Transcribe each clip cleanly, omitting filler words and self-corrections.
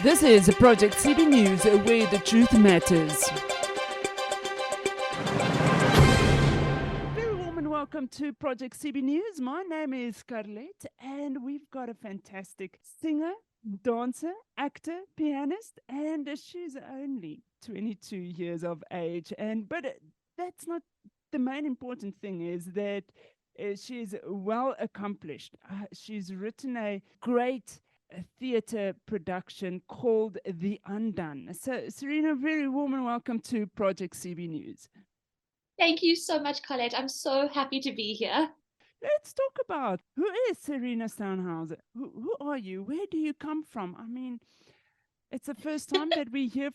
This is Project CBnews, where the truth matters. Very warm and welcome to Project CBnews. My name is Carlette, and we've got a fantastic singer, dancer, actor, pianist, and she's only 22 years of age. But that's not the main important thing. Is that she's well accomplished. She's written a great theatre production called The Undone. So, Serena, very warm and welcome to Project CBnews. Thank you so much, Colette. I'm so happy to be here. Let's talk about who is Serena Steinhauer? Who are you? Where do you come from? I mean, it's the first time that we hear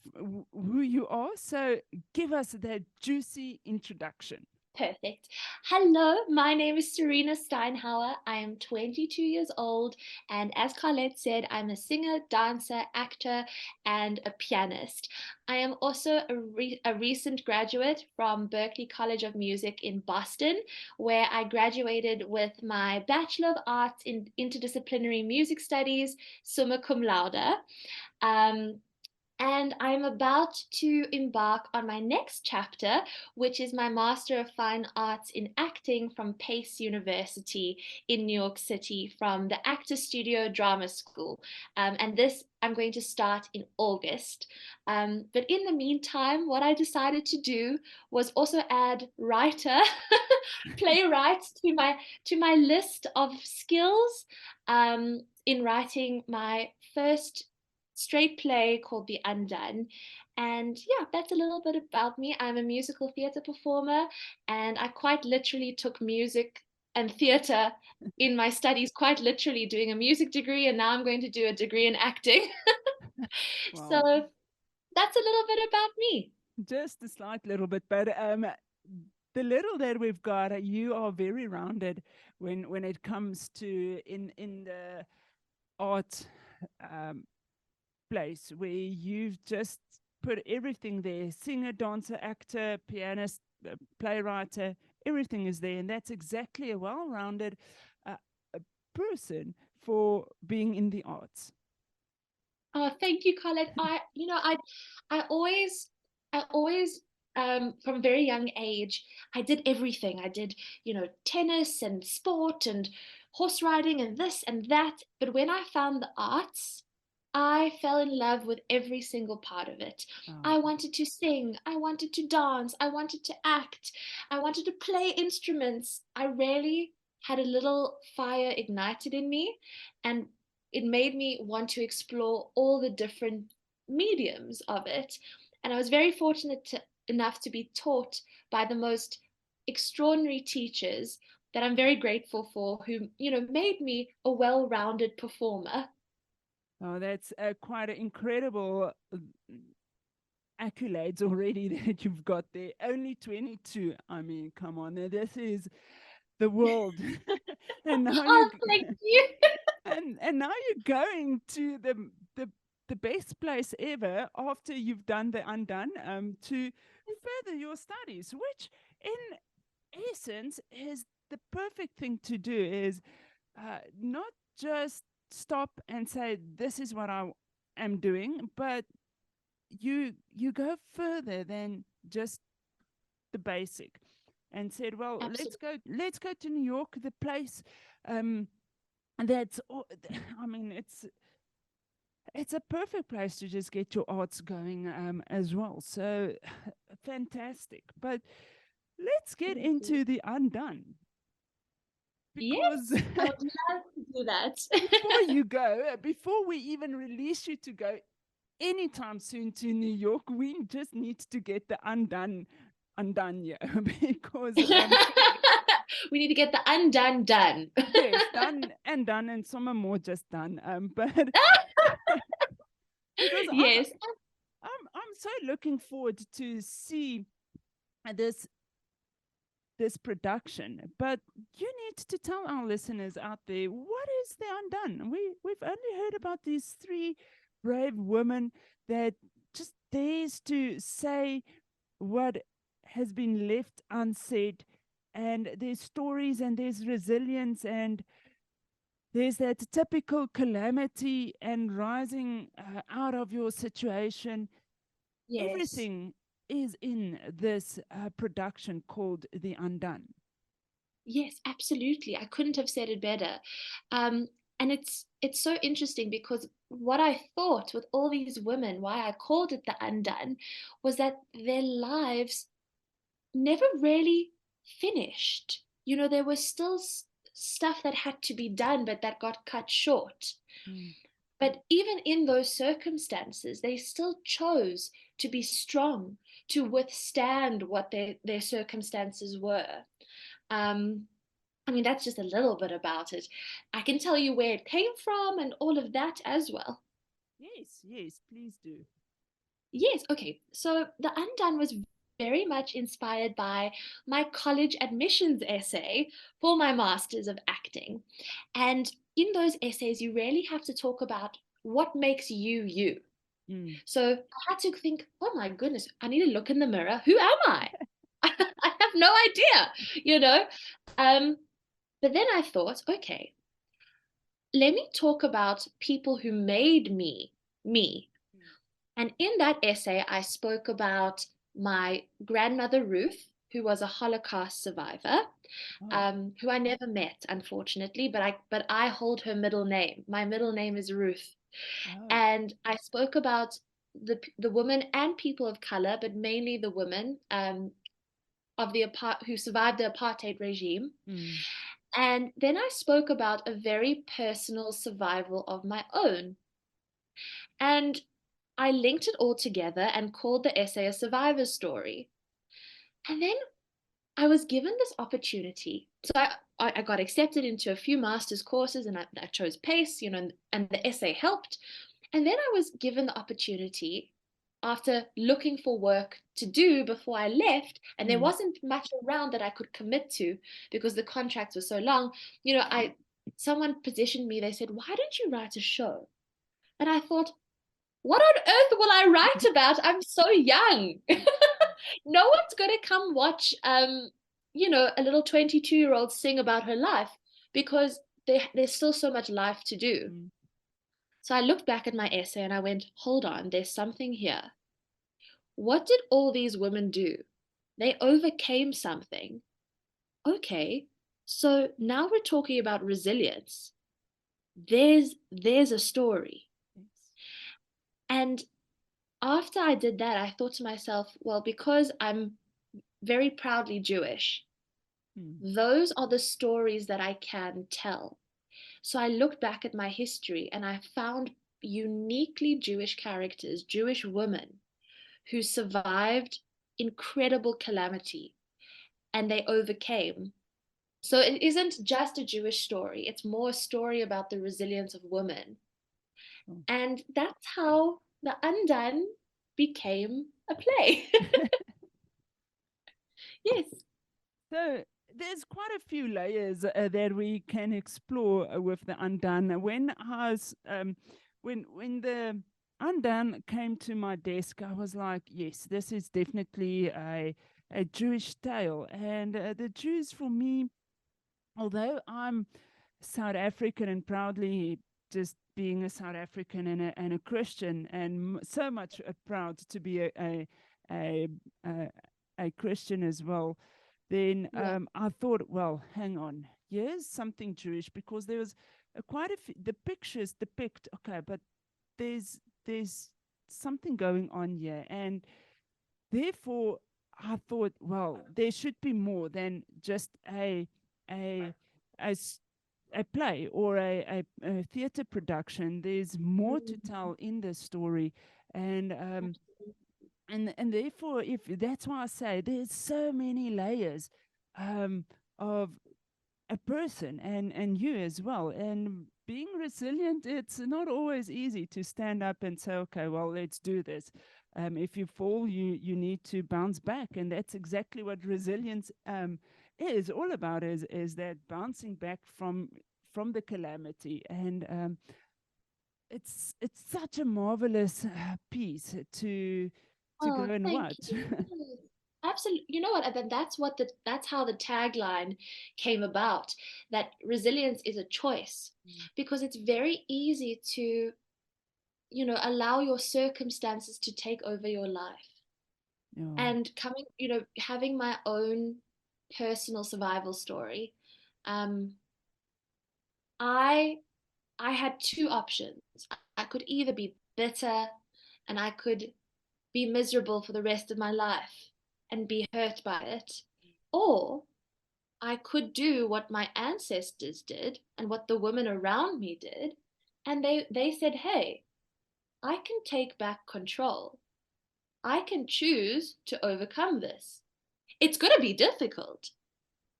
who you are, so give us that juicy introduction. Perfect. Hello, my name is Serena Steinhauer. I am 22 years old, and as Colette said, I'm a singer, dancer, actor, and a pianist. I am also a recent graduate from Berklee College of Music in Boston, where I graduated with my Bachelor of Arts in Interdisciplinary Music Studies, summa cum laude. Um, and I'm about to embark on my next chapter, which is my Master of Fine Arts in Acting from Pace University in New York City from the Actor Studio Drama School. And this I'm going to start in August. But in the meantime, what I decided to do was also add writer, playwright to my list of skills in writing my first straight play called The Undone. And yeah, that's a little bit about me. I'm a musical theatre performer, and I quite literally took music and theatre in my studies, quite literally doing a music degree, and now I'm going to do a degree in acting. So Well, that's a little bit about me. just a slight little bit, but the little that we've got, you are very rounded when it comes to in the art um, place where you've just put everything there: singer, dancer, actor, pianist, playwright, everything is there. And that's exactly a well rounded uh, person for being in the arts. Oh, thank you, Colette. I always, from a very young age, I did everything. I did, tennis and sport and horse riding and this and that. But when I found the arts, I fell in love with every single part of it. Oh, I wanted to sing, I wanted to dance, I wanted to act, I wanted to play instruments. I really had a little fire ignited in me, and it made me want to explore all the different mediums of it. And I was very enough to be taught by the most extraordinary teachers that I'm very grateful for, who, made me a well-rounded performer. oh, that's quite an incredible accolades already that you've got there. Only 22. I mean, come on, this is the world. and now you Oh, thank you. and now you're going to the best place ever after you've done the undone to further your studies, which in essence is the perfect thing to do. Is not just stop and say this is what I am doing, but you go further than just the basic, and said, well, Absolutely. let's go to New York, the place um that's I mean, it's a perfect place to just get your arts going as well. So fantastic. But let's get Thank you. into the undone, because Yes, I would love to do that. before you go, before we even release you to go anytime soon to New York, we just need to get the undone, yeah, because We need to get the undone done. yes, done and done, and some are more just done. But because Yes, I'm so looking forward to see this this production. But you need to tell our listeners out there, what is the undone? We've only heard about these three brave women that just dares to say what has been left unsaid, and there's stories and there's resilience, and there's that typical calamity and rising out of your situation. Yes. Everything is in this production called The Undone. Yes, absolutely. I couldn't have said it better. Um, and it's so interesting because what I thought with all these women, why I called it the undone, was that their lives never really finished. You know, there was still stuff that had to be done, but that got cut short. Mm. But even in those circumstances, they still chose to be strong, to withstand what their circumstances were. Um, I mean, that's just a little bit about it. I can tell you where it came from and all of that as well. Yes, yes, please do. Yes, okay. So The Undone was very much inspired by my college admissions essay for my Masters of Acting. And in those essays, you really have to talk about what makes you you. Mm. So I had to think, oh my goodness, I need to look in the mirror. Who am I? I have no idea, you know? Um, but then I thought, okay, let me talk about people who made me me. Mm. And in that essay, I spoke about my grandmother Ruth, who was a Holocaust survivor, Oh, who I never met, unfortunately, but I hold her middle name. My middle name is Ruth, oh, and I spoke about the women and people of color, but mainly the women of the who survived the apartheid regime. mm. And then I spoke about a very personal survival of my own. And I linked it all together and called the essay a survivor story. And then I was given this opportunity. So I got accepted into a few master's courses and I chose PACE, you know, and the essay helped. And then I was given the opportunity after looking for work to do before I left, and there Mm. wasn't much around that I could commit to because the contracts were so long. You know, I someone positioned me, they said, why don't you write a show? And I thought, what on earth will I write about? I'm so young. No one's going to come watch you know, a little 22-year-old sing about her life because there's still so much life to do. Mm. So I looked back at my essay and I went, hold on, there's something here. What did all these women do? They overcame something. Okay, so now we're talking about resilience. There's a story. Yes. And after I did that, I thought to myself, well, because I'm very proudly Jewish, Mm. those are the stories that I can tell. So I looked back at my history and I found uniquely Jewish characters, Jewish women who survived incredible calamity and they overcame. So it isn't just a Jewish story, it's more a story about the resilience of women. Oh. And that's how The Undone became a play. Yes. So there's quite a few layers that we can explore with the Undone. When the Undone came to my desk, I was like, yes, this is definitely a Jewish tale, and the Jews for me, although I'm South African and proudly just being a South African and a Christian, and so much proud to be a, a, a Christian as well, then Yeah. I thought, well, hang on, here's something Jewish because there was quite a few, the pictures depict, okay, but there's something going on here. And therefore, I thought, well, there should be more than just a, a a play or a theater production. There's more to Mhm. tell in this story, and and therefore, if that's why I say there's so many layers of a person and you as well. And being resilient, it's not always easy to stand up and say, okay, well, let's do this. If you fall, you need to bounce back, and that's exactly what resilience is all about. Is that bouncing back from the calamity, and it's such a marvelous piece to go Oh, and thank watch. you. Absolutely. You know what? And then that's how the tagline came about, that resilience is a choice, Mm. because it's very easy to, allow your circumstances to take over your life. Yeah. And having my own personal survival story, um, I I had two options. I could either be bitter and I could be miserable for the rest of my life and be hurt by it, or I could do what my ancestors did and what the women around me did. And they said, hey, I can take back control. I can choose to overcome this. It's going to be difficult,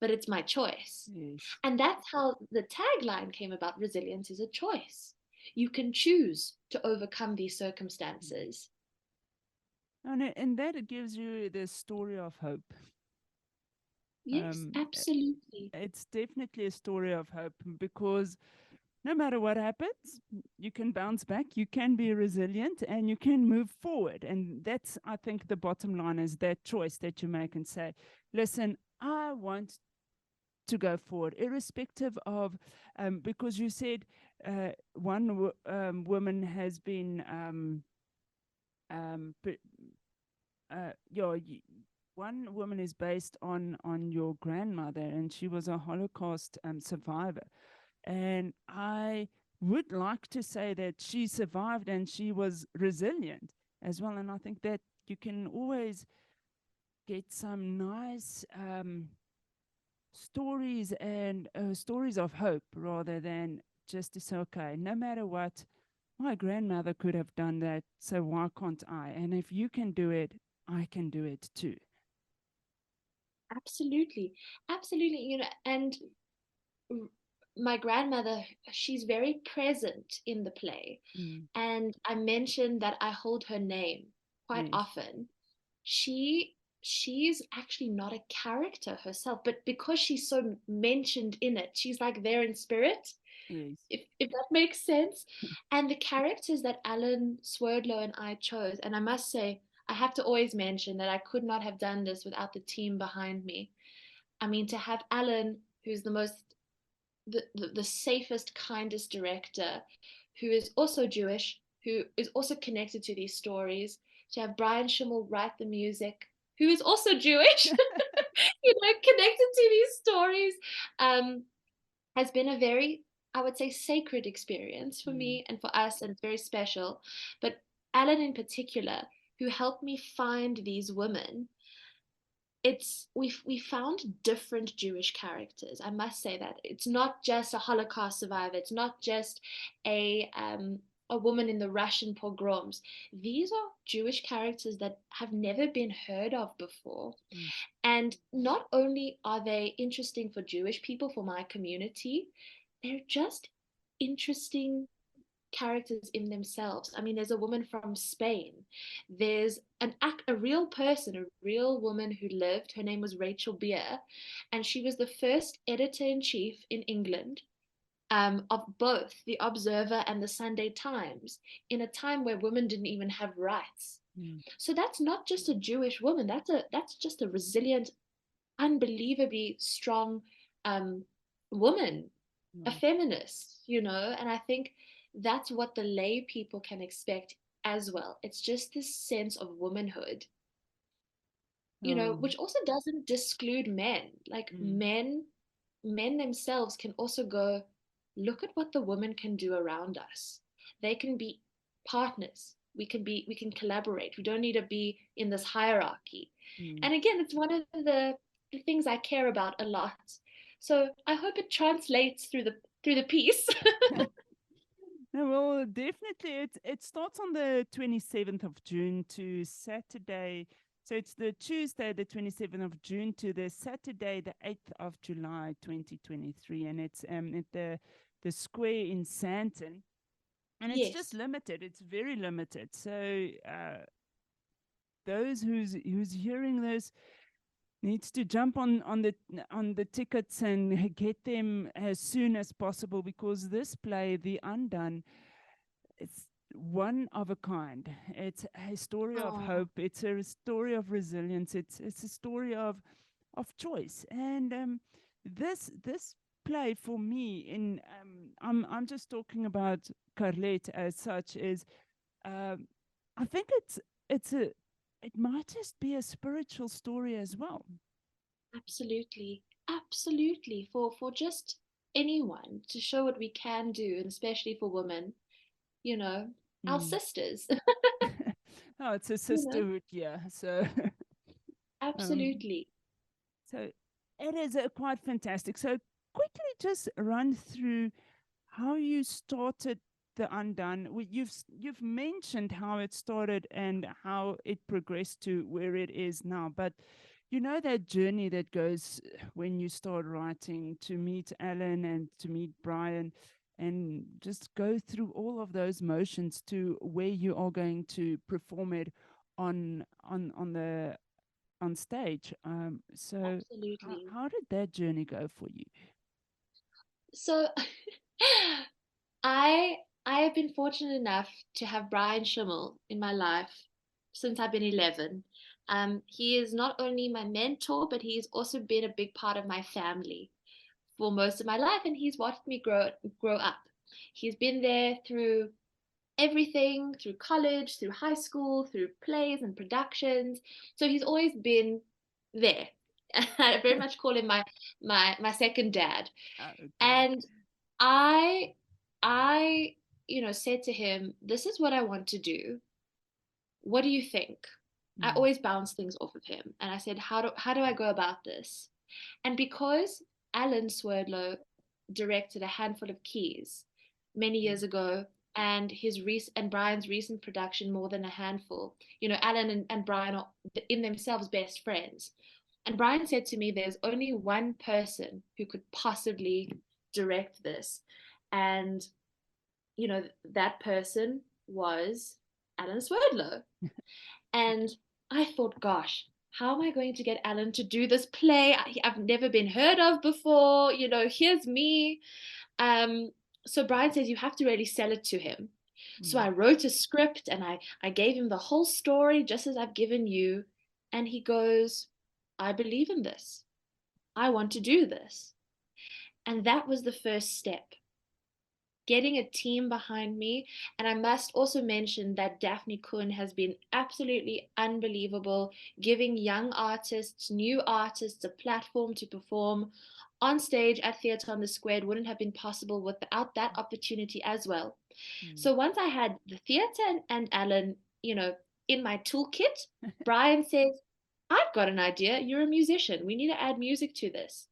but it's my choice. Yes. And that's how the tagline came about: resilience is a choice. You can choose to overcome these Mm. circumstances. And that it gives you the story of hope. Yes, Um, i- absolutely. it's definitely a story of hope because no matter what happens, you can bounce back, you can be resilient, and you can move forward. And that's, I think, the bottom line is that choice that you make and say, listen, I want to go forward, irrespective of, because you said one woman has been, um, yeah, one woman is based on your grandmother, and she was a Holocaust survivor. And I would like to say that she survived and she was resilient as well. And I think that you can always get some nice stories and stories of hope rather than just to say, okay, no matter what, my grandmother could have done that, so why can't I? And if you can do it, I can do it too. Absolutely. Absolutely. And my grandmother, she's very present in the play. Mm, And I mentioned that I hold her name quite yes, often. She's actually not a character herself, but because she's so mentioned in it, she's like there in spirit, yes. if that makes sense. And the characters that Alan Swerdlow and I chose, and I must say, I have to always mention that I could not have done this without the team behind me. I mean, to have Alan, who's the safest, kindest director, who is also Jewish, who is also connected to these stories, to have Brian Schimmel write the music, who is also Jewish, connected to these stories, um, has been a very, I would say, sacred experience for Mm, me and for us, and it's very special. But Alan in particular, who helped me find these women, we found different Jewish characters. I must say that it's not just a Holocaust survivor. It's not just a woman in the Russian pogroms. These are Jewish characters that have never been heard of before. mm, And not only are they interesting for Jewish people, for my community, they're just interesting characters in themselves. I mean, there's a woman from Spain. There's a real person, a real woman who lived. Her name was Rachel Beer, and she was the first editor in chief in England, of both the Observer and the Sunday Times, in a time where women didn't even have rights. mm. So that's not just a Jewish woman. That's just a resilient, unbelievably strong, um, woman, a Yeah. feminist, and I think that's what the lay people can expect as well. It's just this sense of womanhood, Oh, which also doesn't disclude men. Like mm, men themselves can also go, look at what the woman can do around us. They can be partners. We can collaborate. We don't need to be in this hierarchy. mm. And again, it's one of the things I care about a lot. So I hope it translates through the piece. No, well, definitely. It starts on the 27th of June to Saturday. So it's the Tuesday, the 27th of June to the Saturday, the 8th of July, 2023. And it's at the square in Sandton. And it's just Yes. limited. It's very limited. So those who's hearing this needs to jump on the tickets and get them as soon as possible because this play, The Undone, it's one of a kind. It's a story of Oh, hope. It's a story of resilience. It's a story of choice. And this play for me in I'm just talking about Carlet as such is um, I think it's a it might just be a spiritual story as well. absolutely. Absolutely. For just anyone to show what we can do, and especially for women, you know, our Mm. sisters, Oh, it's a you know, sisterhood, yeah. So um, absolutely. so it is quite fantastic. So quickly, just run through how you started the Undone. You've mentioned how it started and how it progressed to where it is now, but you know that journey that goes when you start writing to meet Alan and to meet Brian and just go through all of those motions to where you are going to perform it on the on stage. So Absolutely. how did that journey go for you? So I I have been fortunate enough to have Brian Schimmel in my life since I've been 11. He is not only my mentor, but he's also been a big part of my family for most of my life, and he's watched me grow up. He's been there through everything, through college, through high school, through plays and productions. So he's always been there. I very much call him my second dad. Okay. And I I said to him, this is what I want to do. What do you think? I Mm, always bounce things off of him. And I said, how do I go about this? And because Alan Swerdlow directed a handful of keys many mm, years ago, and and Brian's recent production, More Than a Handful, Alan and Brian are in themselves best friends. And Brian said to me, there's only one person who could possibly direct this. And, that person was Alan Swerdlow. And I thought, gosh, how am I going to get Alan to do this play? I've never been heard of before. Here's me. Um, so Brian says you have to really sell it to him. So mm. I wrote a script and I gave him the whole story just as I've given you. And he goes, I believe in this. I want to do this. And that was the first step, getting a team behind me. And I must also mention that Daphne Kuhn has been absolutely unbelievable, giving young artists, new artists, a platform to perform on stage at Theatre on the Squared. Wouldn't have been possible without that opportunity as well. Mm. So once I had the theatre and Alan, in my toolkit, Brian says, I've got an idea. You're a musician. We need to add music to this.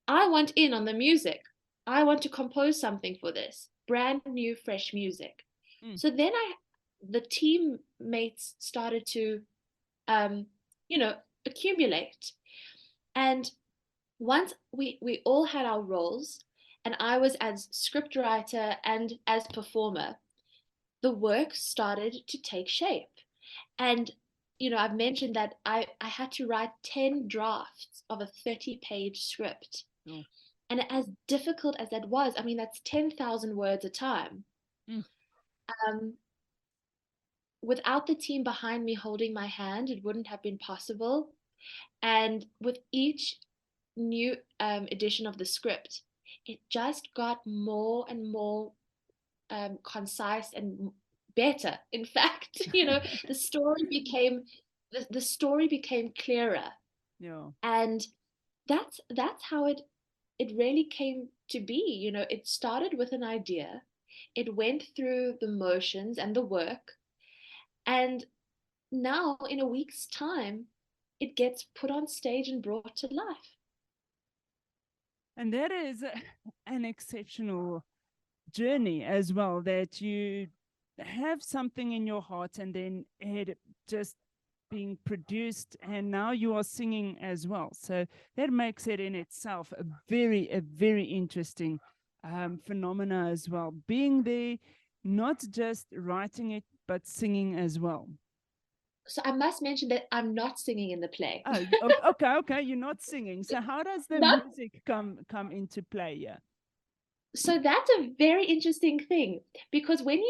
I want in on the music. I want to compose something for this. Brand new, fresh music. Mm. So then the teammates started to, um, you know, accumulate. And once we all had our roles, and I was as scriptwriter and as performer, the work started to take shape. And I've mentioned that I had to write 10 drafts of a 30-page script. Oh. And as difficult as that was, I mean, that's 10,000 words a time. Mm. Um, Without the team behind me holding my hand, it wouldn't have been possible. And with each new edition of the script, it just got more and more concise and better. In fact, the story became the story became clearer, Yeah. and that's how it really came to be. It started with an idea, it went through the motions and the work, and now in a week's time, it gets put on stage and brought to life. And that is an exceptional journey as well, that you have something in your heart and then it just being produced and now you are singing as well. So that makes it in itself a very interesting phenomena as well. Being there, not just writing it, but singing as well. So I must mention that I'm not singing in the play. Oh, okay, okay. You're not singing. So how does the Not music come into play? Yeah. So that's a very interesting thing, because when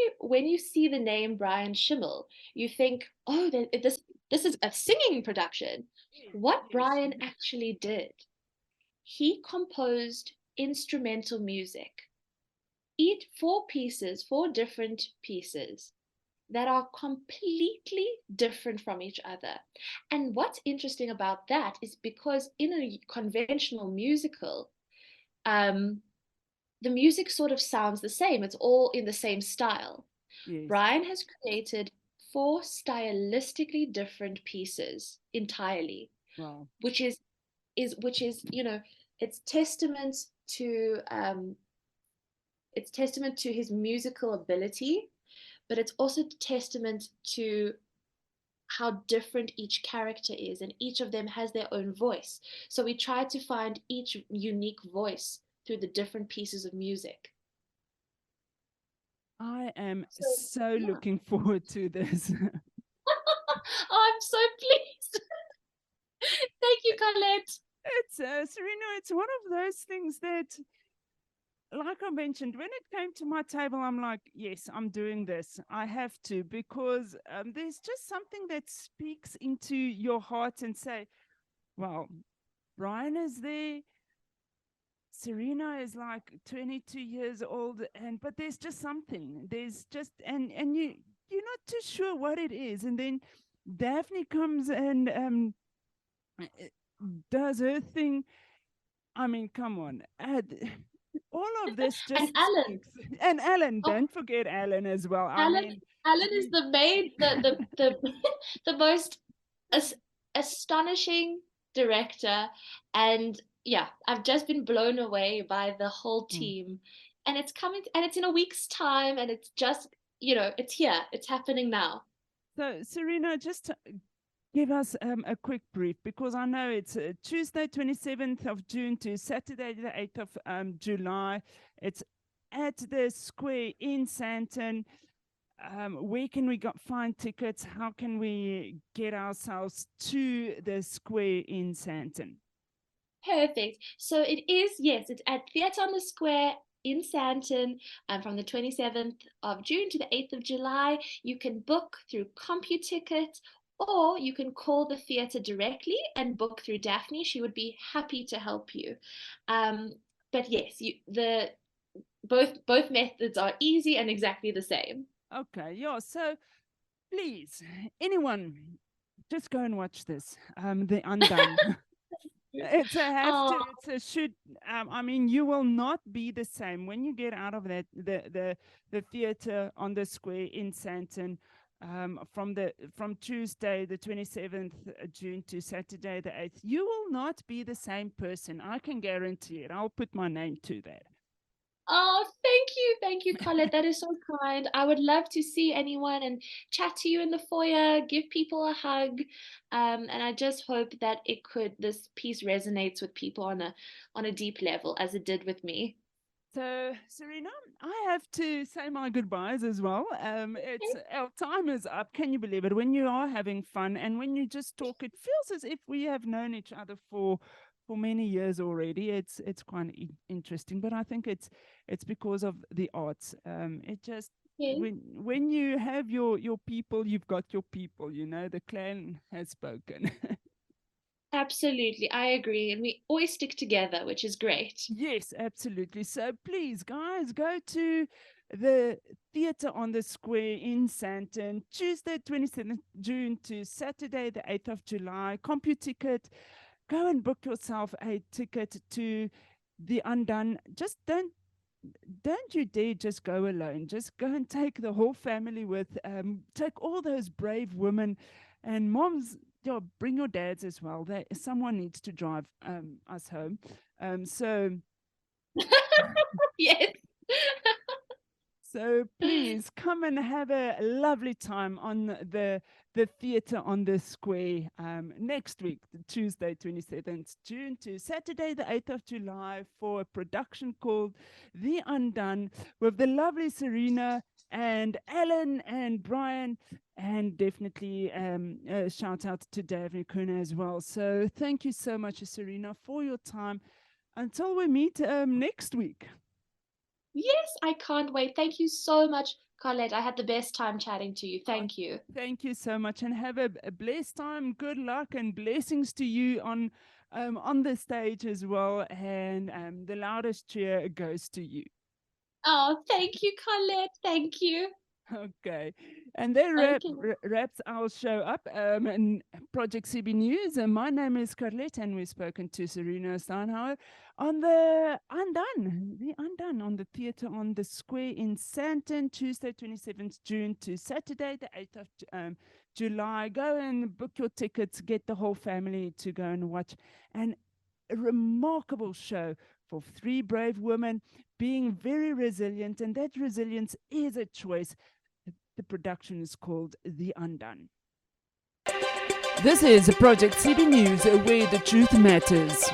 you see the name Brian Schimmel, you think, oh, this is a singing production. Yes, What yes. Brian actually did, he composed instrumental music, four different pieces that are completely different from each other. And what's interesting about that is because in a conventional musical, um, the music sort of sounds the same. It's all in the same style. Yes. Brian has created four stylistically different pieces entirely, Wow. which is it's testament to his musical ability, but it's also testament to how different each character is, and each of them has their own voice. So we try to find each unique voice through the different pieces of music. I am So so yeah. looking forward to this. I'm so pleased. Thank you, Colette. It's Serena, it's one of those things that, like I mentioned, when it came to my table, I'm like, yes, I'm doing this. I have to, because there's just something that speaks into your heart and say, well, Brian is there. Serena is like 22 years old, and but there's just something. There's just and you're not too sure what it is, and then Daphne comes and does her thing. I mean, come on. All of this And just Alan. speaks. And Alan, Oh, don't forget Alan as well. I Alan. mean, Alan is you, the main, the the most as astonishing director, and yeah, I've just been blown away by the whole mm. team, and it's coming, and it's in a week's time, and it's just it's here, it's happening now. So, Serena, just give us a quick brief, because I know it's Tuesday, 27th of June to Saturday, the 8th of July. It's at the Square in Sandton. Where can we find tickets? How can we get ourselves to the Square in Sandton? Perfect. So it is, yes, it's at Theatre on the Square in Sandton, from the 27th of June to the 8th of July. You can book through CompuTicket, or you can call the theatre directly and book through Daphne. She would be happy to help you. Um, but yes, the both methods are easy and exactly the same. Okay, yeah. So please, anyone, just go and watch this. The Undone. It's a have Oh, to. It's a should. I mean, you will not be the same when you get out of that the theater on the square in Sandton. From Tuesday the 27th June to Saturday the 8th, you will not be the same person. I can guarantee it. I'll put my name to that. oh, thank you, Colette. That is so kind. I would love to see anyone and chat to you in the foyer, give people a hug, and I just hope that this piece resonates with people on a deep level, as it did with me. So, Serena, I have to say my goodbyes as well. It's our time is up. Can you believe it? When you are having fun and when you just talk, it feels as if we have known each other for many years already. It's quite interesting, but I think it's because of the arts. It just Okay. when you have your people, you've got your people. You know, the clan has spoken. Absolutely, I agree, and we always stick together, which is great. Yes, absolutely. So please, guys, go to the Theatre on the Square in Sandton, Tuesday, 27th June to Saturday, the 8th of July. CompuTicket. Go and book yourself a ticket to the Undone. Just don't you dare just go alone. Just go and take the whole family with. Take all those brave women and moms. Yeah, bring your dads as well. Someone needs to drive us home. So Yes. so please come and have a lovely time on the theatre on the square next week, Tuesday 27th June to Saturday the 8th of July, for a production called The Undone, with the lovely Serena and Alan and Brian, and definitely a shout out to Daphne Kuna as well. So thank you so much, Serena, for your time. Until we meet next week. Yes, I can't wait. Thank you so much, Colette. I had the best time chatting to you. Oh, Thank you. thank you so much, and have a blessed time. Good luck and blessings to you on the stage as well. And the loudest cheer goes to you. Oh, thank you, Colette. Thank you. Okay, and that Okay. wraps our show up in Project CB News. And my name is Carlette, and we've spoken to Serena Steinhauer on the Undone on the theatre on the Square in Sandton, Tuesday 27th June to Saturday the 8th of July. Go and book your tickets, get the whole family to go and watch. And a remarkable show for three brave women being very resilient, and that resilience is a choice. The production is called The Undone. This is Project CB News, where the truth matters.